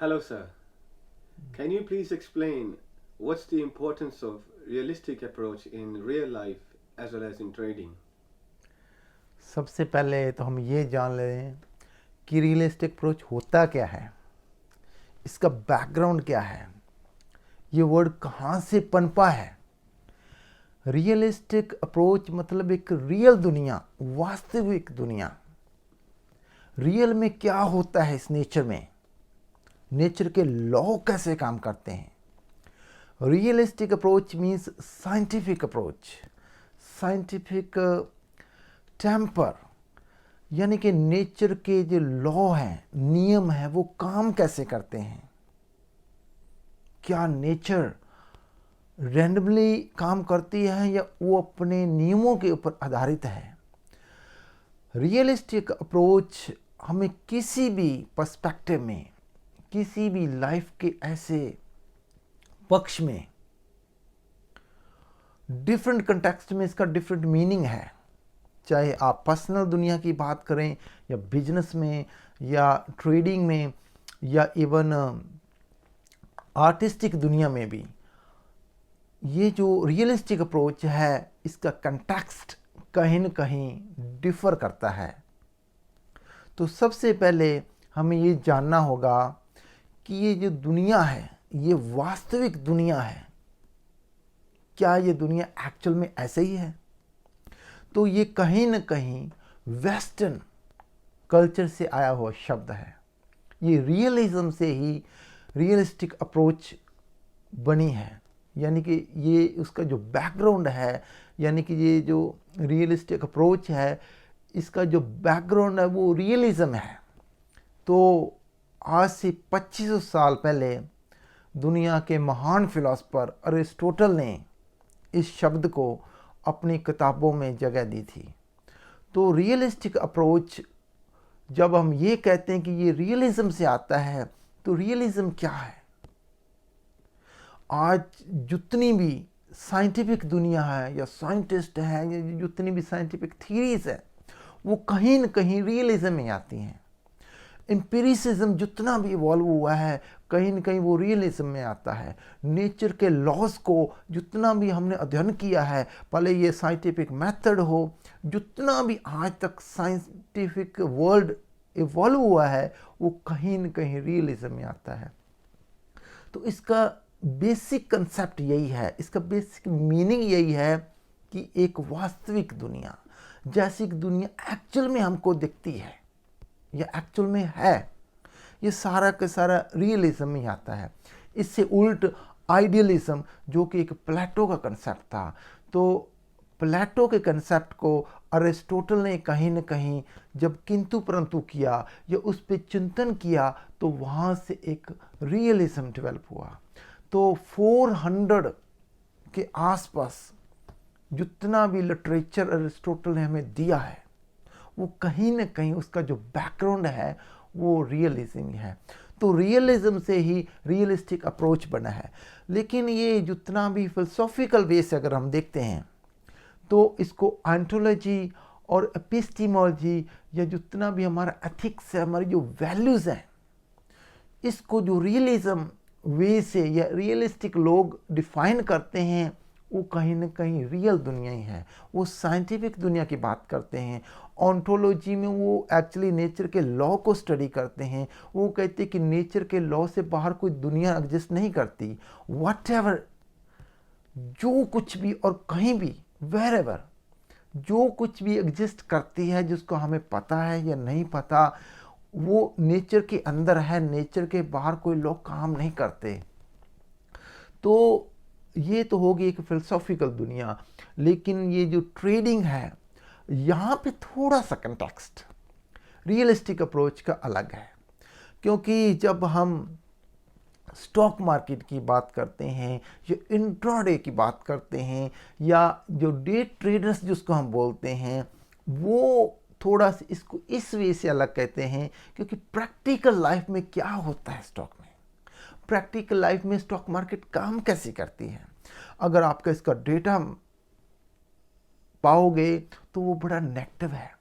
Hello, sir. Can you please explain what's the importance of realistic approach in real life as well as in trading? सबसे पहले तो हम ये जान लें कि रियलिस्टिक अप्रोच होता क्या है, इसका बैकग्राउंड क्या है, ये वर्ड कहाँ से पनपा है। रियलिस्टिक अप्रोच मतलब एक रियल दुनिया, वास्तविक दुनिया। रियल में क्या होता है इस नेचर में, नेचर के लॉ कैसे काम करते हैं। Realistic approach means scientific approach, scientific temper, यानी कि नेचर के जो लॉ हैं, नियम हैं, वो काम कैसे करते हैं। क्या नेचर रैंडमली काम करती है या वो अपने नियमों के ऊपर आधारित है। रियलिस्टिक अप्रोच हमें किसी भी पर्सपेक्टिव में, किसी भी लाइफ के ऐसे पक्ष में, डिफरेंट कंटेक्स्ट में इसका डिफरेंट मीनिंग है। चाहे आप पर्सनल दुनिया की बात करें या बिजनेस में या ट्रेडिंग में या इवन आर्टिस्टिक दुनिया में भी, ये जो रियलिस्टिक अप्रोच है इसका कंटेक्स्ट कहीं न कहीं डिफर करता है। तो सबसे पहले हमें ये जानना होगा कि ये जो दुनिया है ये वास्तविक दुनिया है, क्या ये दुनिया एक्चुअल में ऐसे ही है। तो ये कहीं न कहीं वेस्टर्न कल्चर से आया हुआ शब्द है। ये रियलिज्म से ही रियलिस्टिक अप्रोच बनी है, यानी कि ये उसका जो बैकग्राउंड है, यानी कि ये जो रियलिस्टिक अप्रोच है इसका जो बैकग्राउंड है वो रियलिज्म है। तो आज से 2500 साल पहले दुनिया के महान फिलोसफर अरिस्टोटल ने इस शब्द को अपनी किताबों में जगह दी थी। तो रियलिस्टिक अप्रोच, जब हम ये कहते हैं कि ये रियलिज्म से आता है, तो रियलिज्म क्या है। आज जितनी भी साइंटिफिक दुनिया है या साइंटिस्ट हैं या जितनी भी साइंटिफिक थीरीज है वो कहीं न कहीं रियलिज्म में आती हैं। एम्पिरिसिज्म जितना भी इवॉल्व हुआ है कहीं न कहीं वो रियलिज्म में आता है। नेचर के लॉज को जितना भी हमने अध्ययन किया है, भले ये साइंटिफिक मेथड हो, जितना भी आज तक साइंटिफिक वर्ल्ड इवॉल्व हुआ है वो कहीं न कहीं रियलिज्म में आता है। तो इसका बेसिक कंसेप्ट यही है, इसका बेसिक मीनिंग यही है कि एक वास्तविक दुनिया, जैसी दुनिया एक्चुअल में हमको दिखती है या एक्चुअल में है, ये सारा का सारा रियलिज्म में आता है। इससे उल्ट आइडियलिज्म, जो कि एक प्लेटो का कंसेप्ट था, तो प्लेटो के कंसेप्ट को अरिस्टोटल ने कहीं न कहीं जब किंतु परंतु किया या उस पर चिंतन किया तो वहाँ से एक रियलिज्म डेवलप हुआ। तो 400 के आसपास जितना भी लिटरेचर अरिस्टोटल ने हमें दिया है वो कहीं न कहीं उसका जो बैकग्राउंड है वो रियलिज्म है। तो रियलिज्म से ही रियलिस्टिक अप्रोच बना है। लेकिन ये जितना भी फिलोसॉफिकल वे से अगर हम देखते हैं तो इसको ऑन्टोलॉजी और एपिस्टीमोलॉजी या जितना भी हमारा एथिक्स है, हमारी जो वैल्यूज़ हैं, इसको जो रियलिज्म वे से या रियलिस्टिक लोग डिफाइन करते हैं वो कहीं ना कहीं रियल दुनिया ही है। वो साइंटिफिक दुनिया की बात करते हैं। ऑन्टोलॉजी में वो एक्चुअली नेचर के लॉ को स्टडी करते हैं। वो कहते हैं कि नेचर के लॉ से बाहर कोई दुनिया एग्जिस्ट नहीं करती। व्हाटएवर, जो कुछ भी और कहीं भी, वेरेवर, जो कुछ भी एग्जिस्ट करती है जिसको हमें पता है या नहीं पता, वो नेचर के अंदर है, नेचर के बाहर कोई लोग काम नहीं करते। तो ये तो होगी एक फिलोसॉफिकल दुनिया। लेकिन ये जो ट्रेडिंग है यहाँ पे थोड़ा सा कंटेक्स्ट रियलिस्टिक अप्रोच का अलग है। क्योंकि जब हम स्टॉक मार्केट की बात करते हैं या इंट्राडे की बात करते हैं या जो डे ट्रेडर्स जिसको हम बोलते हैं, वो थोड़ा सा इसको इस वे से अलग कहते हैं। क्योंकि प्रैक्टिकल लाइफ में क्या होता है स्टॉक में, प्रैक्टिकल लाइफ में स्टॉक मार्केट काम कैसे करती है, अगर आपका इसका डेटा पाओगे तो वो बड़ा नेगेटिव है।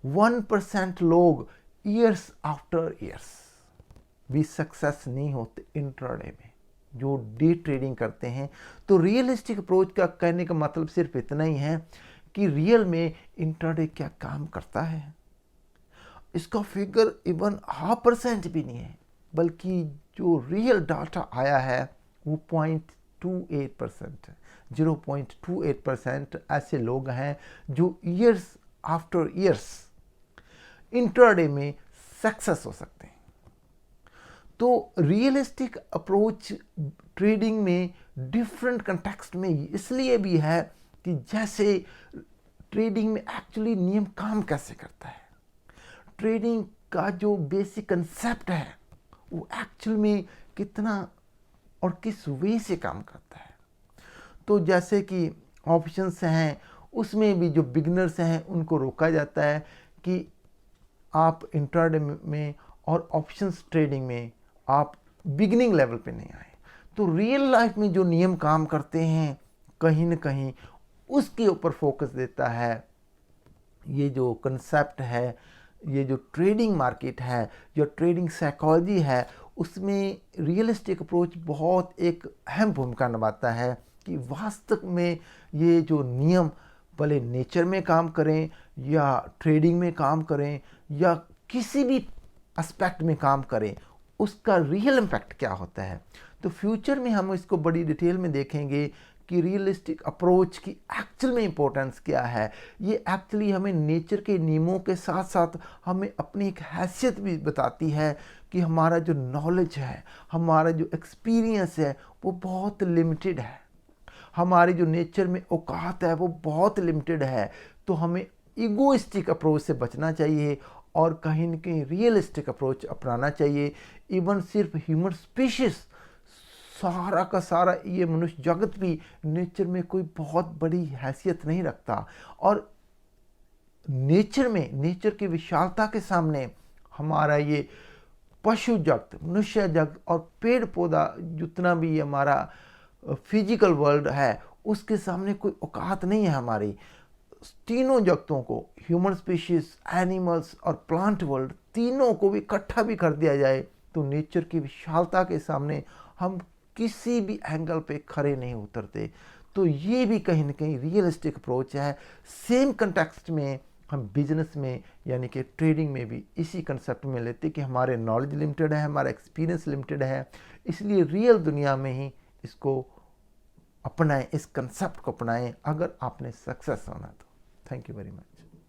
1% लोग ईयर्स आफ्टर ईयर्स भी सक्सेस नहीं होते इंट्राडे में, जो डे ट्रेडिंग करते हैं। तो रियलिस्टिक अप्रोच का कहने का मतलब सिर्फ इतना ही है कि रियल में इंट्राडे क्या काम करता है। इसका फिगर इवन 0.5% भी नहीं है, बल्कि जो रियल डाटा आया है वो 0.28% है। 0.28% ऐसे लोग हैं जो ईयर्स आफ्टर ईयर्स इंट्राडे में सक्सेस हो सकते हैं। तो रियलिस्टिक अप्रोच ट्रेडिंग में डिफरेंट कंटेक्स्ट में इसलिए भी है कि जैसे ट्रेडिंग में एक्चुअली नियम काम कैसे करता है, ट्रेडिंग का जो बेसिक कंसेप्ट है वो एक्चुअल में कितना और किस वे से काम करता है। तो जैसे कि ऑप्शंस हैं, उसमें भी जो बिगनर्स हैं उनको रोका जाता है कि आप इंट्राडे में और ऑप्शंस ट्रेडिंग में आप बिगिनिंग लेवल पे नहीं आए। तो रियल लाइफ में जो नियम काम करते हैं कहीं न कहीं उसके ऊपर फोकस देता है। ये जो कंसेप्ट है, ये जो ट्रेडिंग मार्केट है, जो ट्रेडिंग साइकोलॉजी है, उसमें रियलिस्टिक अप्रोच बहुत एक अहम भूमिका निभाता है कि वास्तव में ये जो नियम भले नेचर में काम करें या ट्रेडिंग में काम करें या किसी भी एस्पेक्ट में काम करें, उसका रियल इम्पैक्ट क्या होता है। तो फ्यूचर में हम इसको बड़ी डिटेल में देखेंगे कि रियलिस्टिक अप्रोच की एक्चुअल में इम्पोर्टेंस क्या है। ये एक्चुअली हमें नेचर के नियमों के साथ साथ हमें अपनी एक हैसियत भी बताती है कि हमारा जो नॉलेज है, हमारा जो एक्सपीरियंस है वो बहुत लिमिटेड है, हमारी जो नेचर में औकात है वो बहुत लिमिटेड है। तो हमें ईगोइस्टिक अप्रोच से बचना चाहिए और कहीं न कहीं रियलिस्टिक अप्रोच अपनाना चाहिए। इवन सिर्फ ह्यूमन स्पीशीज, सारा का सारा ये मनुष्य जगत भी नेचर में कोई बहुत बड़ी हैसियत नहीं रखता, और नेचर में, नेचर की विशालता के सामने हमारा ये पशु जगत, मनुष्य जगत और पेड़ पौधा जितना भी हमारा फिजिकल वर्ल्ड है उसके सामने कोई औकात नहीं है। हमारी तीनों जगतों को, ह्यूमन स्पीशीज, एनिमल्स और प्लांट वर्ल्ड, तीनों को भी इकट्ठा भी कर दिया जाए तो नेचर की विशालता के सामने हम किसी भी एंगल पे खड़े नहीं उतरते। तो ये भी कहीं ना कहीं रियलिस्टिक अप्रोच है। सेम कंटेक्स्ट में हम बिजनेस में यानी कि ट्रेडिंग में भी इसी कंसेप्ट में लेते कि हमारे नॉलेज लिमिटेड है, हमारा एक्सपीरियंस लिमिटेड है, इसलिए रियल दुनिया में ही इसको अपनाएं, इस कंसेप्ट को अपनाएं अगर आपने सक्सेस होना तो। Thank you very much.